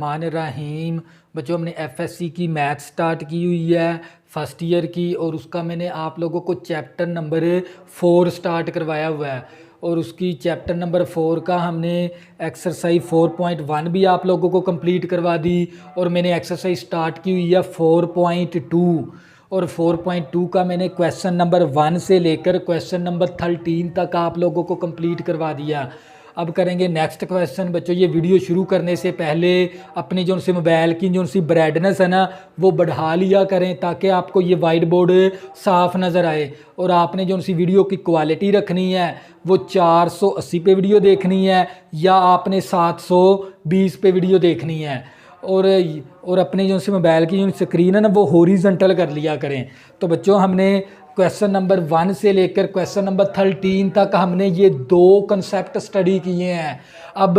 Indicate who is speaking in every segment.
Speaker 1: मान रहीम। बच्चों हमने एफएससी की मैथ स्टार्ट की हुई है फर्स्ट ईयर की, और उसका मैंने आप लोगों को चैप्टर नंबर 4 स्टार्ट करवाया हुआ है, और उसकी चैप्टर नंबर 4 का हमने एक्सरसाइज 4.1 भी आप लोगों को कंप्लीट करवा दी, और मैंने एक्सरसाइज स्टार्ट की हुई है 4.2, और 4.2 का मैंने क्वेश्चन नंबर 1 से लेकर क्वेश्चन नंबर 13 तक आप लोगों को कंप्लीट करवा दिया। अब करेंगे नेक्स्ट क्वेश्चन। बच्चों ये वीडियो शुरू करने से पहले अपनी जो सी मोबाइल की जो सी ब्राइटनेस है ना वो बढ़ा लिया करें, ताकि आपको ये वाइट बोर्ड साफ नज़र आए। और आपने जो सी वीडियो की क्वालिटी रखनी है वो 480 पे वीडियो देखनी है, या आपने 720 पे वीडियो देखनी है। और अपने जो सी मोबाइल की जो स्क्रीन है ना वो हॉरिजॉन्टल कर लिया करें। तो बच्चों हमने क्वेश्चन नंबर 1 से लेकर क्वेश्चन नंबर 13 तक हमने ये 2 कंसेप्ट स्टडी किए हैं। अब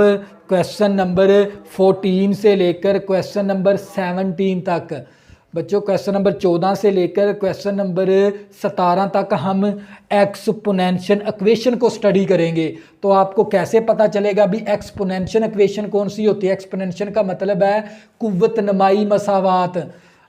Speaker 1: क्वेश्चन नंबर 14 से लेकर क्वेश्चन नंबर 17 तक, बच्चों क्वेश्चन नंबर 14 से लेकर क्वेश्चन नंबर 17 तक हम एक्सपोनेंशियल इक्वेशन को स्टडी करेंगे। तो आपको कैसे पता चलेगा भी एक्सपोनेंशियल इक्वेशन कौन सी होती है? एक्सपोनेंशियल का मतलब है कुव्वत नमाई मसावात।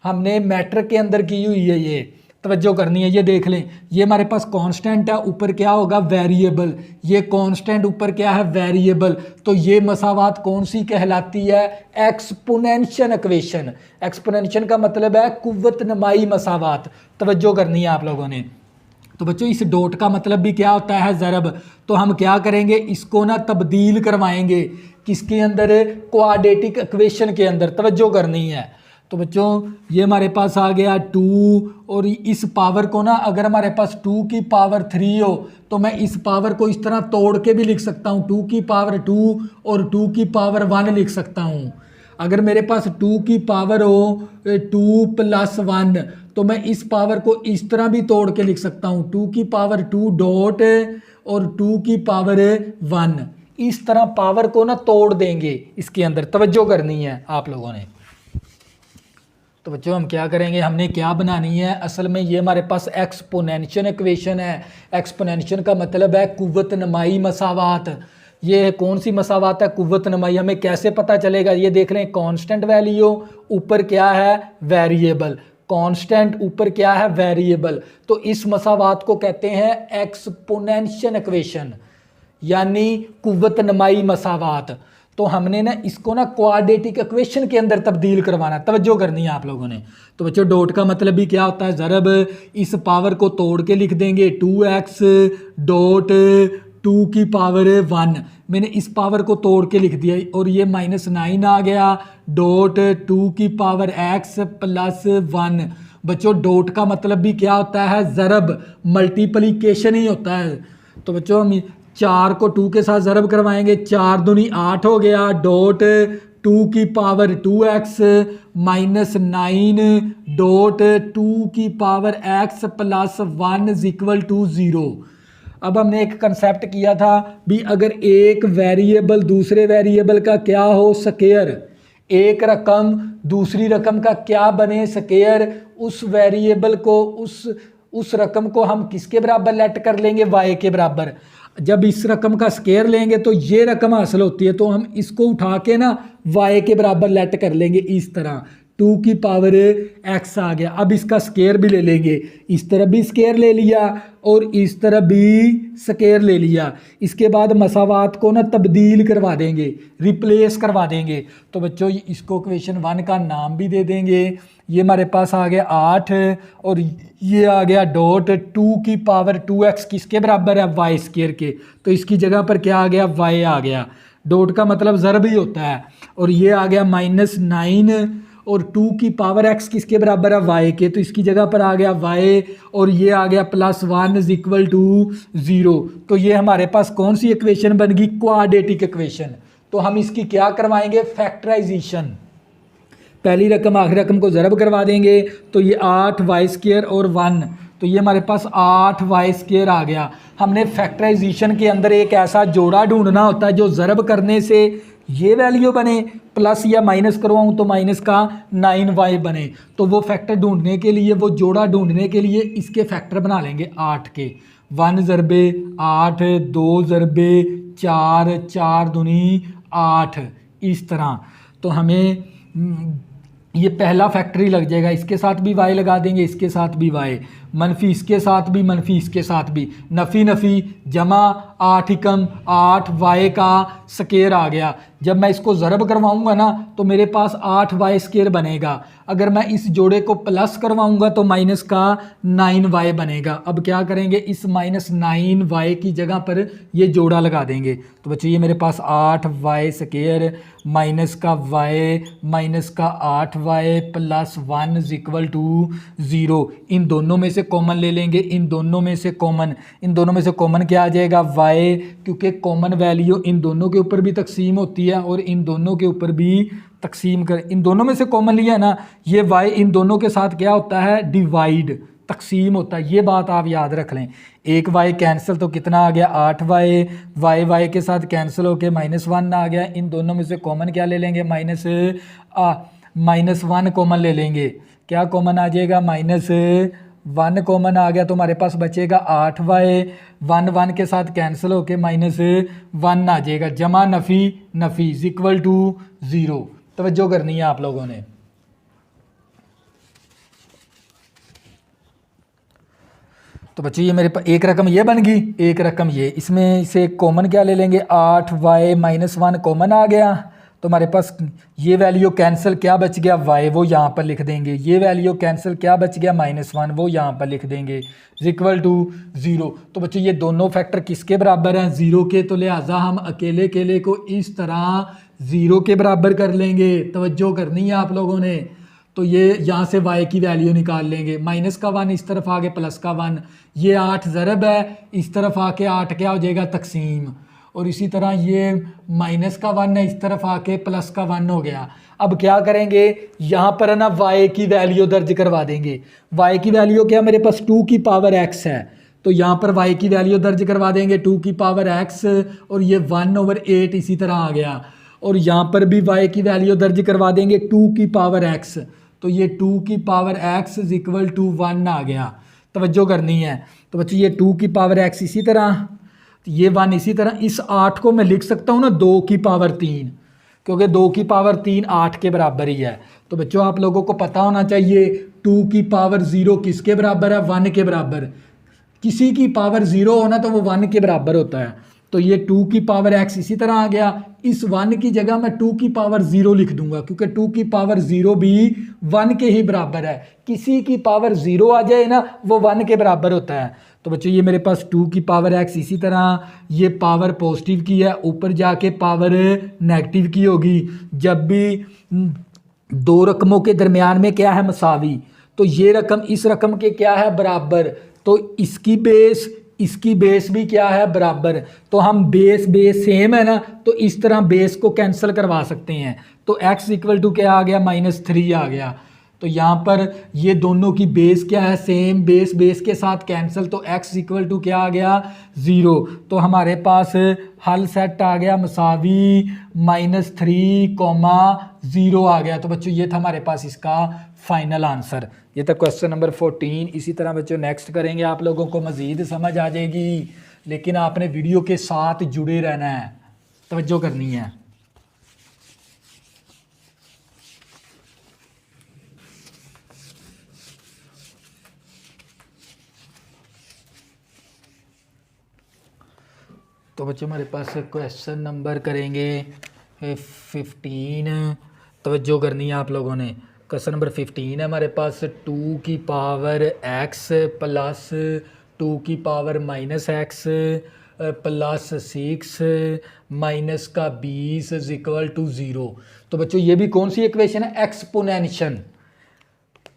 Speaker 1: हमने मैट्रिक के अंदर की हुई है, ये तवज्जो करनी है। ये देख लें, ये हमारे पास कांस्टेंट है, ऊपर क्या होगा? वेरिएबल। ये कांस्टेंट ऊपर क्या है? वेरिएबल। तो ये मसावात कौन सी कहलाती है? Exponential equation. एक्सपोनेंशियल का मतलब है कुव्वत नमाई मसावात। तवज्जो करनी है आप लोगों ने। तो बच्चों इस डॉट का मतलब भी क्या होता है? ज़रब। तो हम क्या करेंगे, इसको ना तब्दील करवाएंगे किसके अंदर? क्वाड्रेटिक इक्वेशन के अंदर। तवज्जो करनी है। तो बच्चों ये हमारे पास आ गया 2, और इस पावर को ना अगर हमारे पास 2 की पावर 3 हो तो मैं इस पावर को इस तरह तोड़ के भी लिख सकता हूँ। 2 की पावर 2 और 2 की पावर 1 लिख सकता हूँ। अगर मेरे पास 2 की पावर हो 2 + 1 तो मैं इस पावर को इस तरह भी तोड़ के लिख सकता हूँ। 2 की पावर 2 डॉट और 2 की पावर 1, इस तरह पावर को ना तोड़ देंगे इसके अंदर। तवज्जो करनी है आप लोगों ने। तो बच्चों हम क्या करेंगे, हमने क्या बनानी है? असल में ये हमारे पास एक्सपोनेंशियल इक्वेशन है। एक्सपोनेंशियल का मतलब है कुव्वत नमाई मसावात। ये कौन सी मसावात है? कुव्वत नमाई। हमें कैसे पता चलेगा? ये देख लें, कांस्टेंट वैल्यू, ऊपर क्या है? वेरिएबल। कांस्टेंट, ऊपर क्या है? वेरिएबल। तो इस मसावात को कहते हैं एक्सपोनेंशियल इक्वेशन, यानी कुव्वत नमाई मसावात। तो हमने ना इसको ना क्वाड्रेटिक इक्वेशन के अंदर तब्दील करवाना। तवज्जो करनी है आप लोगों ने। तो बच्चों डॉट का मतलब भी क्या होता है? ज़रब। इस पावर को तोड़ के लिख देंगे 2x डॉट 2 की पावर 1। मैंने इस पावर को तोड़ के लिख दिया, और ये -9 आ गया डॉट 2 की पावर x + 1। बच्चों डॉट का मतलब भी क्या होता है? ज़रब, मल्टीप्लिकेशन ही होता है। तो बच्चों हम 4 को 2 के साथ ज़रब करवाएंगे, 4 दूनी 8 हो गया डॉट 2 की पावर 2x -9 डॉट 2 की पावर x + 1 = 0। अब हमने एक कंसेप्ट किया था भी, अगर एक वेरिएबल दूसरे वेरिएबल का क्या हो? स्क्वायर। एक रकम दूसरी रकम का क्या बने? स्क्वायर। उस वेरिएबल को उस रकम को हम किसके बराबर लेट कर लेंगे? y के बराबर। जब इस रकम का स्क्वायर लेंगे तो ये रकम हासिल होती है, तो हम इसको उठा के ना y के बराबर लेट कर लेंगे इस तरह। 2 की पावर x आ गया। अब इसका स्क्वायर भी ले लेंगे, इस तरह भी स्क्वायर ले लिया और इस तरह भी स्क्वायर ले लिया। इसके बाद मसावात को ना तब्दील करवा देंगे, रिप्लेस करवा देंगे। तो बच्चों इसको इक्वेशन 1 का नाम भी दे देंगे। ये हमारे पास आ गया 8, और ये आ गया डॉट 2 की पावर 2x किसके बराबर है? y² के। तो इसकी जगह पर क्या आ गया? y आ गया। डॉट का मतलब ज़रब ही होता है। और ये आ गया -9, और 2 की पावर x किसके बराबर है? y के। तो इसकी जगह पर आ गया y, और ये आ गया +1 = 0। तो ये हमारे पास कौन सी इक्वेशन बन गई? Quadratic equation. तो हम इसकी क्या करवाएंगे? फैक्टराइजेशन। पहली रकम आखिरी रकम को ज़रब करवा देंगे, तो ये 8y² और 1, तो ये हमारे पास 8y² आ गया। हमने फैक्टराइजेशन के अंदर एक ऐसा जोड़ा ढूंढना होता है जो ज़रब करने से ये वैल्यू बने, प्लस या माइनस करवाऊँ तो माइनस का 9y बने। तो वो फैक्टर ढूंढने के लिए, वो जोड़ा ढूंढने के लिए इसके फैक्टर बना लेंगे 8 के। 1 ज़रबे 8, 2 ज़रबे 4, 4 दूनी 8, इस तरह। तो हमें ये पहला फैक्टरी लग जाएगा, इसके साथ भी y लगा देंगे, इसके साथ भी y, मनफी इसके साथ भी, मनफी इसके साथ भी, नफ़ी नफ़ी जमा 8 एकम 8 y का स्केयर आ गया। जब मैं इसको ज़रब करवाऊंगा ना तो मेरे पास 8 y स्केयर बनेगा। अगर मैं इस जोड़े को प्लस करवाऊंगा तो माइनस का 9y बनेगा। अब क्या करेंगे, इस माइनस 9y की जगह पर ये जोड़ा लगा देंगे। तो बच्चों ये मेरे पास 8y स्केयर माइनस का y माइनस का 8y plus 1 is equal to 0। इन दोनों में से कॉमन ले लेंगे, इन दोनों में से कॉमन क्या आ जाएगा, y, क्योंकि कॉमन वैल्यू इन दोनों के ऊपर भी तकसीम होती है और इन दोनों के ऊपर भी तकसीम कर, इन दोनों में से कॉमन लिया है ना, ये y इन दोनों के साथ क्या होता है, डिवाइड, तकसीम होता है। ये बात आप याद रख लें। एक y कैंसिल तो कितना आ गया 8y, y के साथ कैंसिल होके -1 आ गया। इन दोनों में से कॉमन क्या ले लेंगे, -1 कॉमन ले लेंगे। क्या कॉमन आ जाएगा, -1 कॉमन आ गया तो हमारे पास बचेगा 8y, 1 के साथ कैंसिल होके -1 आ जाएगा, जमा नफ़ी इज इक्वल टू 0। तवज्जो करनी है आप लोगों ने। तो बच्चों ये मेरे पास एक रकम ये बन गई, एक रकम ये, इसमें से कॉमन क्या ले लेंगे, 8y -1 कॉमन आ गया तो हमारे पास ये वैल्यू कैंसिल, क्या बच गया y, वो यहाँ पर लिख देंगे। ये वैल्यू कैंसिल, क्या बच गया -1, वो यहाँ पर लिख देंगे, इज इक्वल टू 0। तो बच्चों ये दोनों फैक्टर किसके बराबर हैं, 0 के। तो लिहाजा हम अकेले अकेले को इस तरह 0 के बराबर कर लेंगे। तवज्जो करनी है आप लोगों ने। तो ये यहाँ से y की वैल्यू निकाल लेंगे, माइनस का 1 इस तरफ आगे प्लस का 1, ये 8 ज़रब है, इस तरफ आके 8 क्या हो जाएगा, तकसीम। और इसी तरह ये माइनस का 1 है, इस तरफ आके प्लस का 1 हो गया। अब क्या करेंगे, यहाँ पर ना y की वैल्यू दर्ज करवा देंगे। y की वैल्यू क्या, मेरे पास 2 की पावर x है, तो यहाँ पर y की वैल्यू दर्ज करवा देंगे 2 की पावर x, और ये 1/8 इसी तरह आ गया। और यहाँ पर भी y की वैल्यू दर्ज करवा देंगे 2 की पावर x, तो ये 2 की power x is equal to 1 आ गया। तवज्जो करनी है। तो बच्चों ये 2 की पावर x इसी तरह, ये 1 इसी तरह। इस 8 को मैं लिख सकता हूँ ना 2 की पावर 3, क्योंकि 2 की पावर 3 8 के बराबर ही है। तो बच्चों आप लोगों को पता होना चाहिए 2 की पावर 0 किसके बराबर है, 1 के बराबर। किसी की पावर 0 होना तो वो 1 के बराबर होता है। तो ये 2 की पावर x इसी तरह आ गया। इस 1 की जगह मैं 2 की पावर 0 लिख दूंगा, क्योंकि 2 की पावर 0 भी 1 के ही बराबर है। किसी की पावर 0 आ जाए ना, वो 1 के बराबर होता है। तो बच्चों ये मेरे पास 2 की पावर x इसी तरह, ये पावर पॉजिटिव की है, ऊपर जाके पावर नेगेटिव की होगी। जब भी दो रकमों के दरमियान में क्या है, मसावी, तो ये रकम इस रकम के क्या है, बराबर, तो इसकी बेस भी क्या है, बराबर। तो हम बेस सेम है ना, तो इस तरह बेस को कैंसिल करवा सकते हैं। तो x इक्वल टू क्या आ गया, -3 आ गया। तो यहाँ पर ये दोनों की बेस क्या है, सेम, बेस के साथ कैंसिल, तो x इक्वल टू क्या आ गया, 0। तो हमारे पास हल सेट आ गया मसावी -3, 0 आ गया। तो बच्चों ये था हमारे पास इसका फाइनल आंसर। ये था क्वेश्चन नंबर 14। इसी तरह बच्चों नेक्स्ट करेंगे, आप लोगों को मज़ीद समझ आ जाएगी, लेकिन आपने वीडियो के साथ जुड़े रहना है, तवज्जो करनी है। तो बच्चों हमारे पास क्वेश्चन नंबर करेंगे 15। तवज्जो करनी है आप लोगों ने। क्वेश्चन नंबर 15 है हमारे पास, 2 की पावर x प्लस 2 की पावर -x प्लस 6 माइनस का 20 इज इक्वल टू 0। तो बच्चों ये भी कौन सी इक्वेशन है, एक्सपोनेंशियल,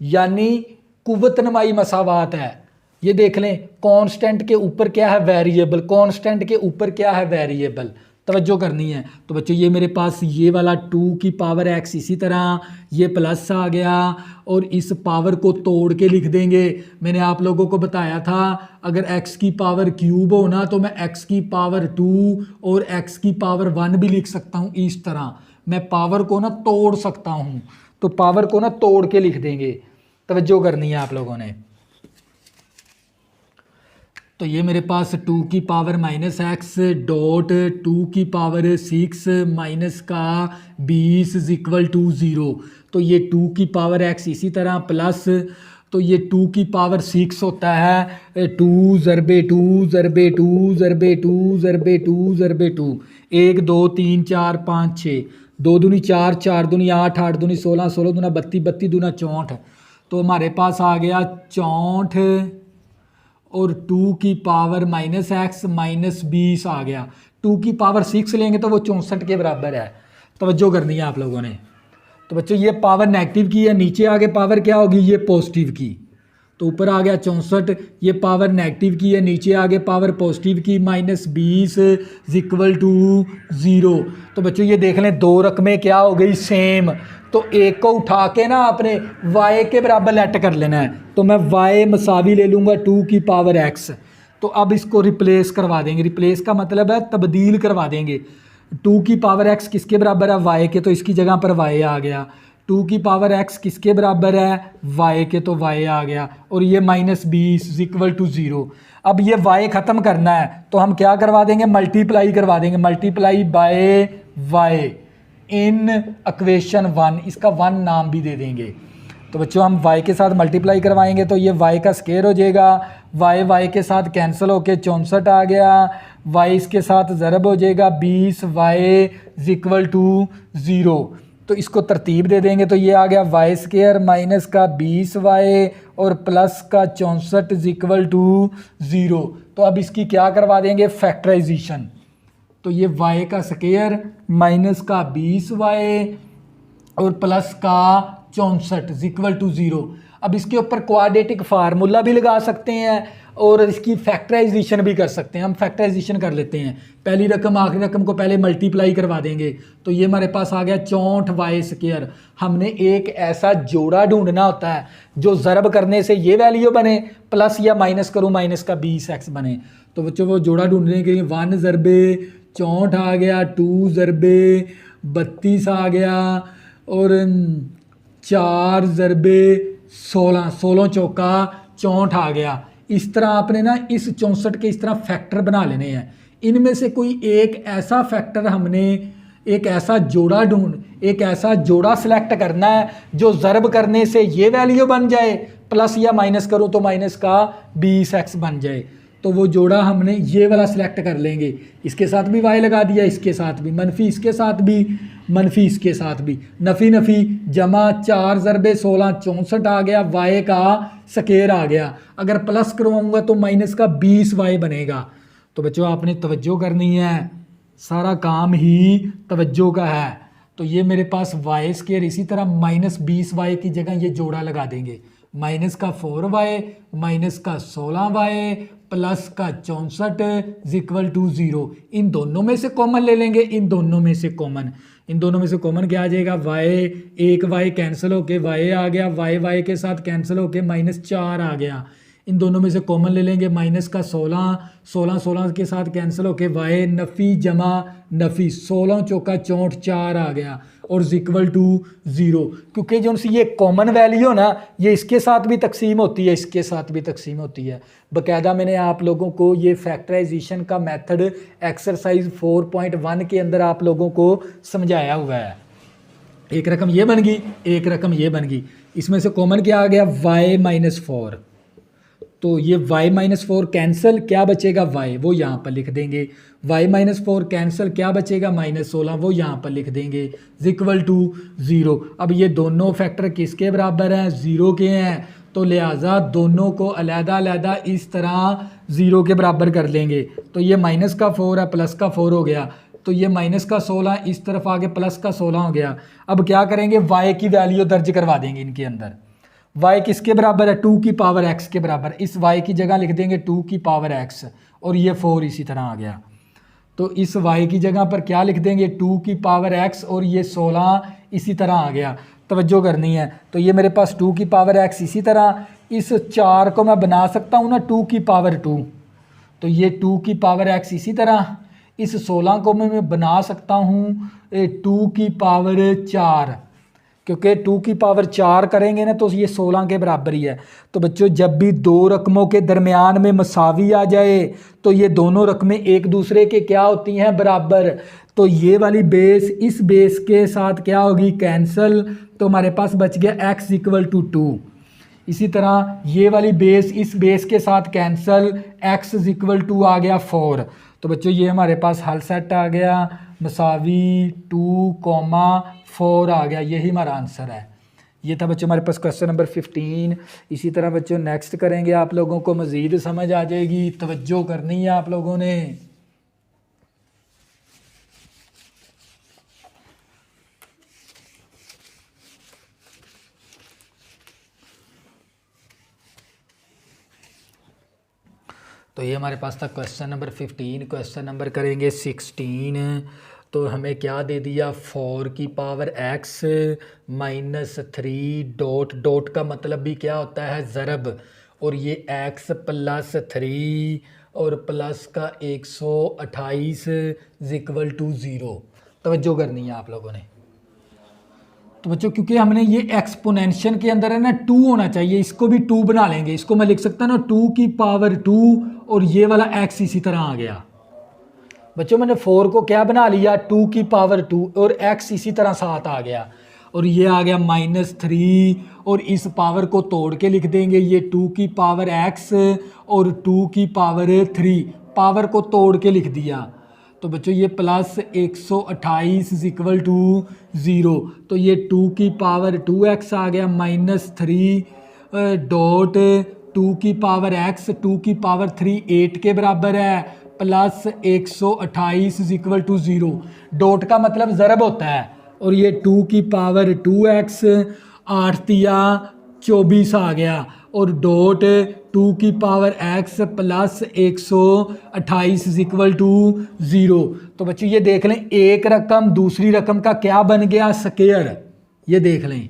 Speaker 1: यानी कुव्वत नमाई मसावात है। ये देख लें, कांस्टेंट के ऊपर क्या है, वेरिएबल, कांस्टेंट के ऊपर क्या है, वेरिएबल। तवज्जो करनी है। तो बच्चों ये मेरे पास ये वाला 2 की पावर x इसी तरह, ये प्लस आ गया, और इस पावर को तोड़ के लिख देंगे। मैंने आप लोगों को बताया था अगर x की पावर क्यूब हो ना, तो मैं x की पावर 2 और x की पावर 1 भी लिख सकता हूँ। इस तरह मैं पावर को ना तोड़ सकता हूँ, तो पावर को ना तोड़ के लिख देंगे। तवज्जो करनी है आप लोगों ने। तो ये मेरे पास 2 की पावर माइनस एक्स डॉट 2 की पावर 6 माइनस का 20 इज इक्वल टू 0। तो ये 2 की पावर एक्स इसी तरह प्लस, तो ये 2 की पावर 6 होता है 2 ज़रबे 2 ज़रबे 2 ज़रबे 2 ज़रबे 2 ज़रबे 2, 1 2 3 4 5 6, 2 दूनी 4 4 दूनी 8 8 दूनी 16 16 दूना 32 32 दूना 64। तो हमारे पास आ गया 64 और 2 की पावर माइनस एक्स माइनस 20 आ गया। 2 की पावर 6 लेंगे तो वो 64 के बराबर है। तवज्जो करनी है आप लोगों ने। तो बच्चों ये पावर नेगेटिव की है, नीचे आगे पावर क्या होगी, ये पॉजिटिव की। तो ऊपर आ गया 64, ये पावर नेगेटिव की है, नीचे आगे पावर पॉजिटिव की, माइनस 20 इक्वल टू 0। तो बच्चों ये देख लें, दो रकमें क्या हो गई, सेम। तो एक को उठा के ना अपने y के बराबर लेट कर लेना है। तो मैं y मसावी ले लूँगा 2 की पावर x। तो अब इसको रिप्लेस करवा देंगे, रिप्लेस का मतलब है तब्दील करवा देंगे। 2 की पावर x किसके बराबर है, y के, तो इसकी जगह पर y आ गया। 2 की पावर x किसके बराबर है, y के, तो y आ गया। और ये माइनस 20 इक्वल टू 0। अब ये y ख़त्म करना है तो हम क्या करवा देंगे, मल्टीप्लाई करवा देंगे, multiply by y in equation 1, इसका 1 नाम भी दे देंगे। तो बच्चों हम y के साथ मल्टीप्लाई करवाएंगे तो ये y का स्क्वायर हो जाएगा, y के साथ कैंसिल होके 64 आ गया, y इसके साथ ज़रब हो जाएगा 20y इक्वल टू 0। तो इसको तरतीब दे देंगे तो ये आ गया वाई स्क्वायर माइनस का 20y और प्लस का 64 इक्वल टू 0। तो अब इसकी क्या करवा देंगे, फैक्टराइजेशन। तो ये y का स्क्वायर माइनस का 20y और प्लस का 64 इक्वल टू 0। अब इसके ऊपर क्वाड्रेटिक फार्मूला भी लगा सकते हैं और इसकी फैक्टराइजेशन भी कर सकते हैं। हम फैक्टराइजेशन कर लेते हैं, पहली रकम आखिरी रकम को पहले मल्टीप्लाई करवा देंगे। तो ये हमारे पास आ गया 64y स्क्वायर। हमने एक ऐसा जोड़ा ढूंढना होता है जो ज़रब करने से ये वैल्यू बने, प्लस या माइनस करूँ माइनस का 20x बने। तो बच्चों वो जोड़ा ढूंढने के लिए 1 ज़रबे 64 आ गया, 2 ज़रबे 32 आ गया और 4 ज़रबे 16, 16 चौका 64 आ गया। इस तरह आपने ना इस 64 के इस तरह फैक्टर बना लेने हैं। इनमें से कोई एक ऐसा फैक्टर हमने, एक ऐसा जोड़ा सिलेक्ट करना है जो ज़रब करने से ये वैल्यू बन जाए, प्लस या माइनस करूँ तो माइनस का 20x बन जाए। तो वो जोड़ा हमने ये वाला सिलेक्ट कर लेंगे। इसके साथ भी y लगा दिया, इसके साथ भी, मनफी इसके साथ भी, मनफी इसके साथ भी, नफ़ी नफ़ी जमा 4 ज़रबे 16 64 आ गया, y का स्क्वायर आ गया। अगर प्लस करवाऊंगा तो माइनस का 20y बनेगा। तो बच्चों आपने तवज्जो करनी है, सारा काम ही तवज्जो का है। तो ये मेरे पास y स्क्वायर, इसी तरह माइनस 20y की जगह ये जोड़ा लगा देंगे, माइनस का 4y माइनस का 16y प्लस का 64 इक्वल टू 0। इन दोनों में से कॉमन ले लेंगे, इन दोनों में से कॉमन क्या आ जाएगा, एक y कैंसिल होके y आ गया, y के साथ कैंसिल होके माइनस 4 आ गया। इन दोनों में से कॉमन ले लेंगे, माइनस का 16 के साथ कैंसिल होके y नफ़ी जमा नफ़ी 16 चौका 64 4 आ गया और इक्वल टू 0। क्योंकि जो ये कॉमन वैल्यू ना, ये इसके साथ भी तकसीम होती है, इसके साथ भी तकसीम होती है। बाकायदा मैंने आप लोगों को ये फैक्टराइजेशन का मेथड एक्सरसाइज 4.1 के अंदर आप लोगों को समझाया हुआ है। एक रकम ये बन गई, एक रकम ये बन गई। इसमें से कॉमन क्या आ गया, y माइनस 4। तो ये y माइनस 4 कैंसिल, क्या बचेगा y, वो यहाँ पर लिख देंगे। y माइनस 4 कैंसिल, क्या बचेगा माइनस 16, वो यहाँ पर लिख देंगे इक्वल टू 0। अब ये दोनों फैक्टर किसके बराबर हैं, 0 के हैं। तो लिहाजा दोनों को अलहदा इस तरह 0 के बराबर कर लेंगे। तो ये माइनस का 4 है, प्लस का 4 हो गया। तो ये माइनस का 16 इस तरफ आगे प्लस का 16 हो गया। अब क्या करेंगे, y की वैल्यू दर्ज करवा देंगे इनके अंदर। y किसके बराबर है, 2 की पावर x के बराबर। इस y की जगह लिख देंगे 2 की पावर x और ये 4 इसी तरह आ गया। तो इस y की जगह पर क्या लिख देंगे, 2 की पावर x और ये 16 इसी तरह आ गया। तवज्जो करनी है। तो ये मेरे पास 2 की पावर x इसी तरह, इस 4 को मैं बना सकता हूँ ना 2 की पावर 2। तो ये 2 की पावर x इसी तरह, इस 16 को मैं बना सकता हूँ 2 की पावर 4। क्योंकि 2 की पावर 4 करेंगे ना तो ये 16 के बराबर ही है। तो बच्चों जब भी दो रकमों के दरमियान में मसावी आ जाए तो ये दोनों रकमें एक दूसरे के क्या होती हैं, बराबर। तो ये वाली बेस इस बेस के साथ क्या होगी, कैंसल। तो हमारे पास बच गया x इक्वल टू 2। इसी तरह ये वाली बेस इस बेस के साथ कैंसल, x इक्वल टू आ गया 4। तो बच्चों ये हमारे पास हल सेट आ गया, मसावी 2,4 आ गया, यही हमारा आंसर है। ये था बच्चों हमारे पास क्वेश्चन नंबर 15। इसी तरह बच्चों नेक्स्ट करेंगे, आप लोगों को मज़ीद समझ आ जाएगी, तवज्जो करनी है आप लोगों ने। तो ये हमारे पास था क्वेश्चन नंबर 15। क्वेश्चन नंबर करेंगे 16। तो हमें क्या दे दिया, 4 की power x minus 3 dot dot का मतलब भी क्या होता है, ज़रब। और ये x प्लस 3 और प्लस का 128 इक्वल टू 0। तवज्जो करनी है आप लोगों ने। तो बच्चों क्योंकि हमने ये एक्सपोनेंशियल के अंदर है ना 2 होना चाहिए, इसको भी 2 बना लेंगे। इसको मैं लिख सकता ना 2 की पावर 2 और ये वाला x इसी तरह आ गया। बच्चों मैंने 4 को क्या बना लिया, 2 की पावर 2 और x इसी तरह साथ आ गया। और ये आ गया -3 और इस पावर को तोड़ के लिख देंगे, ये 2 की पावर x और 2 की पावर 3, पावर को तोड़ के लिख दिया। तो बच्चों ये प्लस 128 इक्वल टू 0। तो ये 2 की पावर 2x आ गया, -3 डॉट 2 की पावर x 2 की पावर 3 8 के बराबर है, प्लस 128 इक्वल टू 0। डॉट का मतलब ज़रब होता है। और ये 2 की पावर 2x 8 दिया 24 आ गया, और डॉट 2 की power x plus 128 equal to 0। तो बच्चों ये देख लें, एक रकम दूसरी रकम का क्या बन गया, स्केयर। ये देख लें,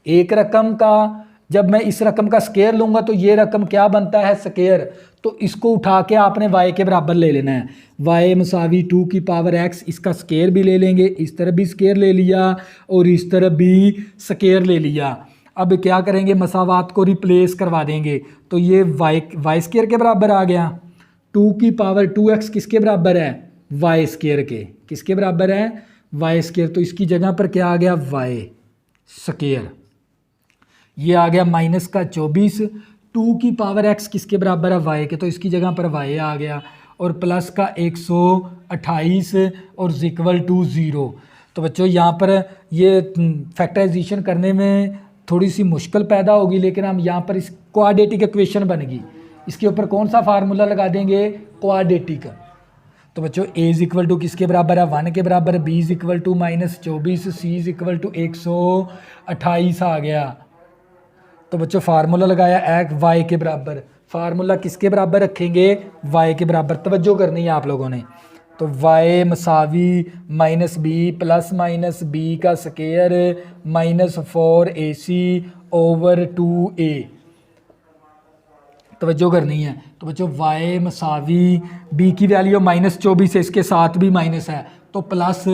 Speaker 1: एक रकम का जब मैं इस रकम का स्केयर लूँगा तो ये रकम क्या बनता है, स्केयर। तो इसको उठा के आपने y के बराबर ले लेना है। y मसावी 2 की पावर x, इसका स्केयर भी ले लेंगे, इस तरफ भी स्केयर ले लिया और इस तरफ भी स्केयर ले लिया। अब क्या करेंगे, मसावात को रिप्लेस करवा देंगे। तो ये y स्केयर के बराबर आ गया, 2 की पावर 2x किसके बराबर है, y स्केयर के। किसके बराबर है, y स्केयर। तो इसकी जगह पर क्या आ गया, y स्केयर। ये आ गया माइनस का 24, 2 की पावर x किसके बराबर है, y के। तो इसकी जगह पर y आ गया, और प्लस का 128 और इक्वल टू 0। तो बच्चों यहाँ पर ये फैक्टराइजेशन करने में थोड़ी सी मुश्किल पैदा होगी, लेकिन हम यहाँ पर इस क्वाड्रेटिक इक्वेशन बनेगी, इसके ऊपर कौन सा फार्मूला लगा देंगे, क्वाड्रेटिक। तो बच्चों a इज इक्वल टू किसके बराबर है, 1 के बराबर, b is equal to -24, c is equal to 128 आ गया। तो बच्चों फार्मूला लगाया y के बराबर, फार्मूला किसके बराबर रखेंगे, y के बराबर। तवज्जो करनी है आप लोगों ने। तो y मसावी -b प्लस -b का स्केयर -4ac ओवर 2a। तवज्जो करनी है। तो बच्चों y मसावी b की वैल्यू -24 है, इसके साथ भी माइनस है तो प्लस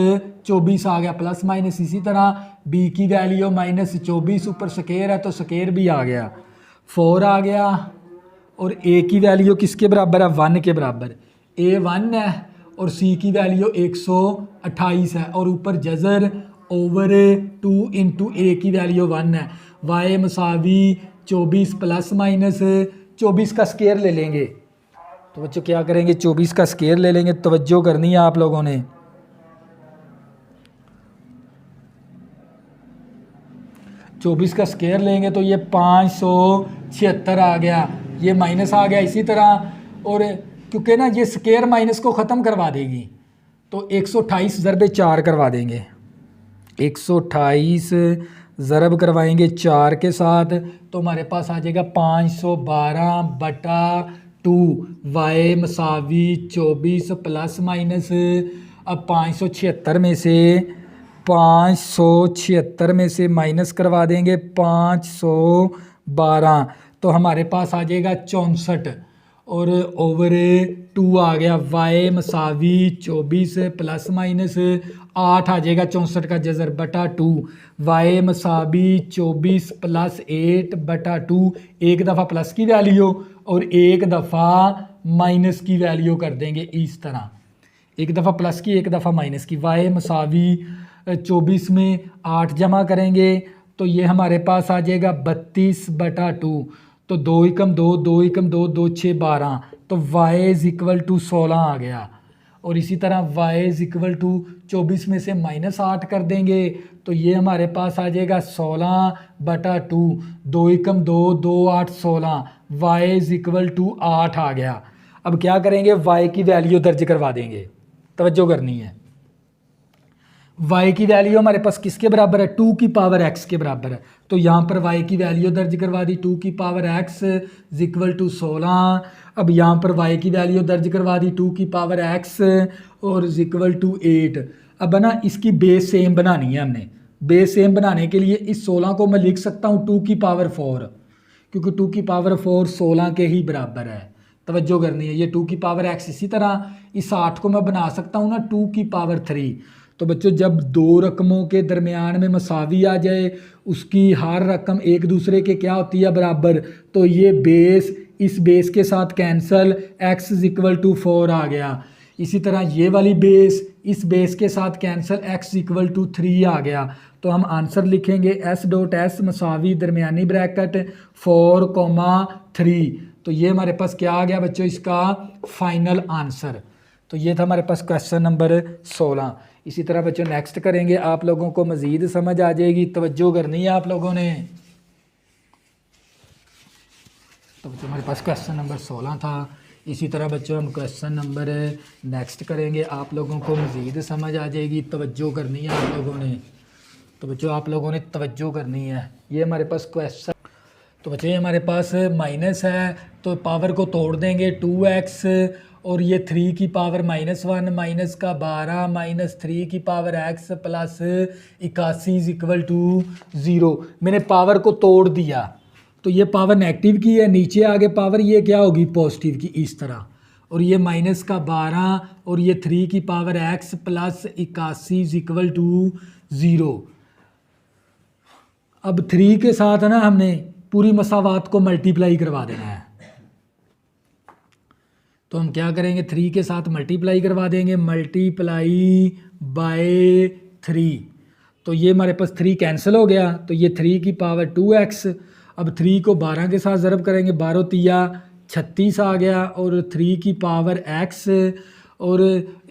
Speaker 1: 24 आ गया, प्लस माइनस। इसी तरह b की वैल्यू -24 ऊपर स्केयर है तो स्केयर भी आ गया, 4 आ गया। और a की वैल्यू किसके बराबर है, 1 के बराबर। a 1 है और c की वैल्यू 128 है, और ऊपर जज़र ओवर 2 इंटू a की वैल्यू 1 है। y मसावी 24 प्लस माइनस 24 का स्केयर ले लेंगे। तो बच्चों क्या करेंगे, 24 का स्केयर ले लेंगे। तवज्जो करनी है आप लोगों ने। चौबीस का स्केयर लेंगे तो ये 576 आ गया, ये माइनस आ गया इसी तरह। और क्योंकि ना ये स्केयर माइनस को ख़त्म करवा देगी तो 128 ज़रबे 4 करवा देंगे, 128 ज़रब करवाएंगे 4 के साथ। तो हमारे पास आ जाएगा 512/2। y मसावी 24 प्लस माइनस, अब 576 में से माइनस करवा देंगे 512, तो हमारे पास आ जाएगा 64। और ओवर 2 आ गया। y मसावी 24 प्लस माइनस 8 आ जाएगा 64 का जज़र बटा 2। y मसावी 24 प्लस 8 बटा 2। एक दफ़ा प्लस की वैल्यू और एक दफ़ा माइनस की वैल्यू कर देंगे इस तरह, एक दफ़ा प्लस की एक दफ़ा माइनस की। y मसावी 24 में 8 जमा करेंगे तो ये हमारे पास आ जाएगा 32 बटा 2। तो 2 एकम 2, 2 एकम 2, 2 6 12, तो y इज़ इक्वल टू 16 आ गया। और इसी तरह y इज़ इक्वल टू 24 में से माइनस 8 कर देंगे तो ये हमारे पास आ जाएगा 16 बटा 2। 2 एकम 2, 2 8 16, y इज़ इक्वल टू 8 आ गया। अब क्या करेंगे, y की वैल्यू दर्ज करवा देंगे, तवज्जो करनी है। y की वैल्यू हमारे पास किसके बराबर है, 2 की पावर x के बराबर है। तो यहाँ पर y की वैल्यू दर्ज करवा दी, 2 की power x is equal to 16। अब यहाँ पर y की वैल्यू दर्ज करवा दी 2 की पावर x और इज इक्वल टू 8। अब ना इसकी बेस सेम बनानी है हमने। बेस सेम बनाने के लिए इस 16 को मैं लिख सकता हूँ 2 की पावर 4, क्योंकि 2 की पावर 4 16 के ही बराबर है। तवज्जो करनी है, ये 2 की पावर x। इसी तरह इस 8 को मैं बना सकता हूँ ना 2 की पावर 3। तो बच्चों जब दो रकमों के दरमियान में मसावी आ जाए, उसकी हर रकम एक दूसरे के क्या होती है, बराबर, तो ये बेस इस बेस के साथ cancel, x is equal to 4 आ गया। इसी तरह ये वाली बेस इस बेस के साथ कैंसल, x इक्वल टू 3 आ गया। तो हम आंसर लिखेंगे s डॉट एस मसावी दरमियानी ब्रैकेट 4,3। तो ये हमारे पास क्या आ गया बच्चों, इसका फाइनल आंसर। तो ये था हमारे पास क्वेश्चन नंबर 16। इसी तरह बच्चों नेक्स्ट करेंगे, आप लोगों को मज़ीद समझ आ जाएगी, तवज्जो करनी है आप लोगों ने। तो बच्चों हमारे पास क्वेश्चन नंबर 16 था। इसी तरह बच्चों हम क्वेश्चन नंबर नेक्स्ट करेंगे, आप लोगों को मज़ीद समझ आ जाएगी, तवज्जो करनी है आप लोगों ने। तो बच्चों आप लोगों ने तवज्जो करनी है। ये हमारे पास क्वेश्चन, तो बच्चों ये हमारे पास माइनस है तो पावर को तोड़ देंगे 2x और ये 3 की पावर -1 माइनस का 12 माइनस 3 की power x plus 81 is equal to 0। मैंने पावर को तोड़ दिया तो ये पावर नेगेटिव की है, नीचे आगे पावर ये क्या होगी, पॉजिटिव की, इस तरह। और ये माइनस का 12 और ये 3 की power x plus 81 is equal to 0। अब 3 के साथ ना हमने पूरी मसावात को मल्टीप्लाई करवा देना है। तो हम क्या करेंगे, 3 के साथ मल्टीप्लाई करवा देंगे, मल्टीप्लाई बाय 3। तो ये हमारे पास 3 कैंसिल हो गया, तो ये 3 की पावर 2x। अब 3 को 12 के साथ ज़रब करेंगे, 12 तिया 36 आ गया और 3 की पावर x और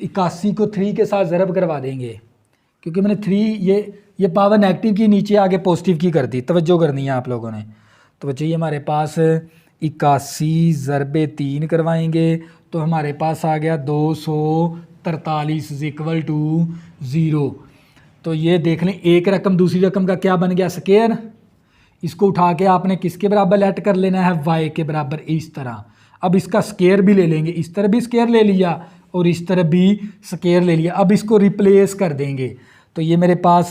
Speaker 1: 81 को 3 के साथ ज़रब करवा देंगे, क्योंकि मैंने 3 ये पावर नेगेटिव की नीचे आगे पॉजिटिव की कर दी। तवज्जो करनी है आप लोगों ने। तो बच्चों ये हमारे पास 81 ज़रबे 3 करवाएंगे तो हमारे पास आ गया 243 इज इक्वल टू 0। तो ये देख लें, एक रकम दूसरी रकम का क्या बन गया, स्केयर। इसको उठा के आपने किसके बराबर लेट कर लेना है, y के बराबर, इस तरह। अब इसका स्केयर भी ले लेंगे, इस तरह भी स्केयर ले लिया और इस तरह भी स्केयर ले लिया। अब इसको रिप्लेस कर देंगे तो ये मेरे पास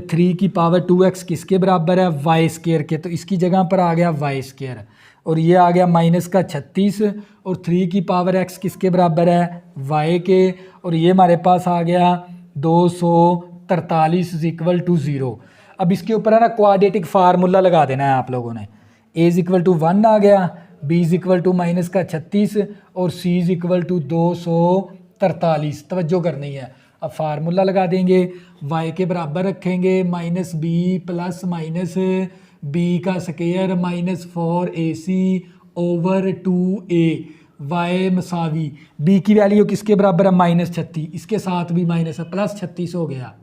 Speaker 1: 3 की पावर 2x किसके बराबर है, y स्केयर के, तो इसकी जगह पर आ गया y स्केयर। और ये आ गया माइनस का 36 और 3 की पावर x किसके बराबर है, y के। और ये हमारे पास आ गया 243 इज इक्वल टू 0। अब इसके ऊपर है ना क्वाड्रेटिक फार्मूला लगा देना है आप लोगों ने। a इज इक्वल टू 1 आ गया, b is equal to minus का 36 और c इज इक्वल टू 243। तवज्जो करनी है। अब फार्मूला लगा देंगे, y के बराबर रखेंगे minus B plus minus b का square minus 4ac over 2a, y मसावी b की वैल्यू किसके बराबर है, -36, इसके साथ भी माइनस है, प्लस 36 हो गया।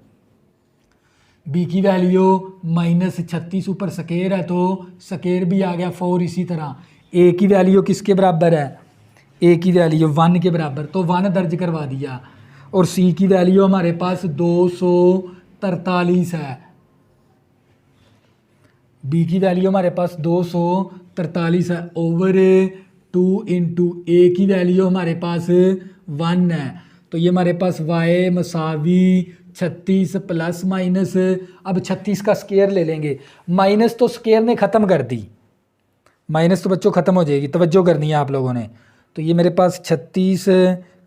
Speaker 1: b की वैल्यू -36 ऊपर स्केयर है तो स्केयर भी आ गया 4। इसी तरह a की वैल्यू किसके बराबर है, a की वैल्यू 1 के बराबर, तो 1 दर्ज करवा दिया। और c की वैल्यू हमारे पास 243 है, b की वैल्यू हमारे पास 243 है ओवर 2 इंटू a की वैल्यू हमारे पास 1 है। तो ये हमारे पास y मसावी 36 प्लस माइनस, अब 36 का स्केयर ले लेंगे, माइनस तो स्केयर ने ख़त्म कर दी, माइनस तो बच्चों ख़त्म हो जाएगी, तवज्जो करनी है आप लोगों ने। तो ये मेरे पास 36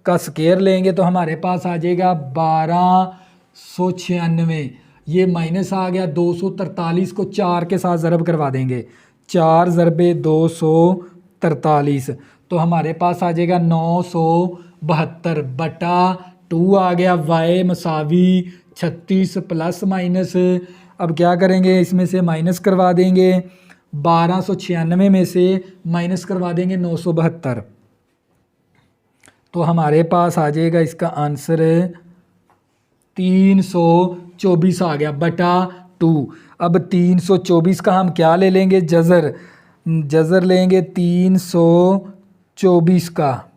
Speaker 1: का स्केयर लेंगे तो हमारे पास आ जाएगा 1296। ये माइनस आ गया, 243 को 4 के साथ ज़रब करवा देंगे, 4 ज़रबे 243, तो हमारे पास आ जाएगा 972 बटा 2 आ गया। y मसावी 36 प्लस माइनस, अब क्या करेंगे, इसमें से माइनस करवा देंगे, 1296 में से माइनस करवा देंगे 972, तो हमारे पास आ जाएगा इसका आंसर 324 आ गया बटा 2। अब 324 का हम क्या ले लेंगे, जज़र लेंगे 324 का,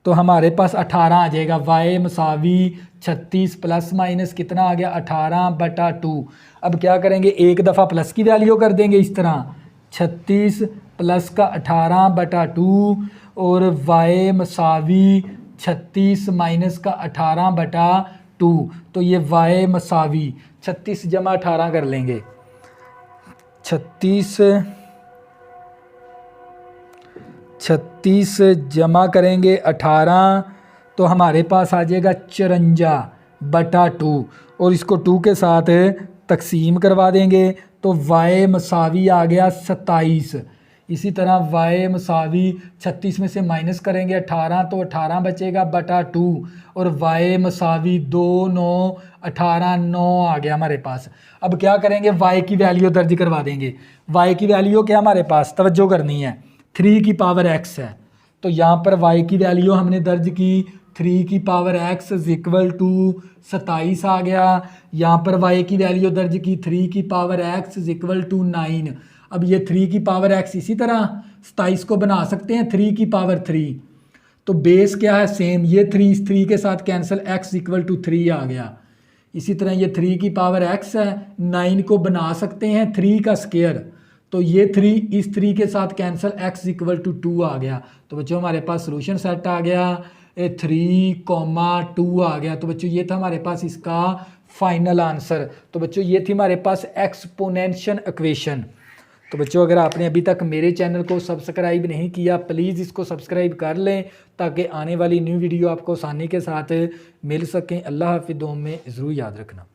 Speaker 1: तो हमारे पास 18 आ जाएगा। y मसावी 36 प्लस माइनस कितना आ गया, 18 बटा 2। अब क्या करेंगे, एक दफ़ा प्लस की वैल्यू कर देंगे इस तरह, 36 प्लस का 18 बटा 2, और y मसावी 36 माइनस का 18 बटा 2, तो ये y मसावी 36 जमा 18 कर लेंगे, 36 जमा करेंगे 18, तो हमारे पास आ जाएगा 54 बटा 2, और इसको 2 के साथ तकसीम करवा देंगे, तो y मसावी आ गया 27। इसी तरह y मसावी 36 में से माइनस करेंगे 18, तो 18 बचेगा बटा 2, और y मसावी 2 9 18 9 आ गया हमारे पास। अब क्या करेंगे, y की वैल्यू दर्ज करवा देंगे। y की वैल्यू क्या हमारे पास, तवज्जो करनी है, 3 की पावर x है, तो यहाँ पर y की वैल्यू हमने दर्ज की 3 की पावर x इक्वल टू 27 आ गया। यहाँ पर y की वैल्यू दर्ज की 3 की पावर x इक्वल टू 9। अब ये 3 की पावर x इसी तरह 27 को बना सकते हैं 3 की पावर 3, तो बेस क्या है, सेम, ये 3 इस 3 के साथ कैंसिल, x इक्वल टू 3 आ गया। इसी तरह ये 3 की पावर x है, 9 को बना सकते हैं 3 का स्केयर, तो ये 3 इस 3 के साथ कैंसिल, x इक्वल टू 2 आ गया। तो बच्चों हमारे पास सोल्यूशन सेट आ गया, 3,2 आ गया। तो बच्चों ये था हमारे पास इसका फाइनल आंसर। तो बच्चों ये थी हमारे पास एक्सपोनेंशियल इक्वेशन। तो बच्चों अगर आपने अभी तक मेरे चैनल को सब्सक्राइब नहीं किया, प्लीज़ इसको सब्सक्राइब कर लें ताकि आने वाली न्यू वीडियो आपको आसानी के साथ मिल सकें। अल्लाह हाफिज़, दुआ में ज़रूर याद रखना।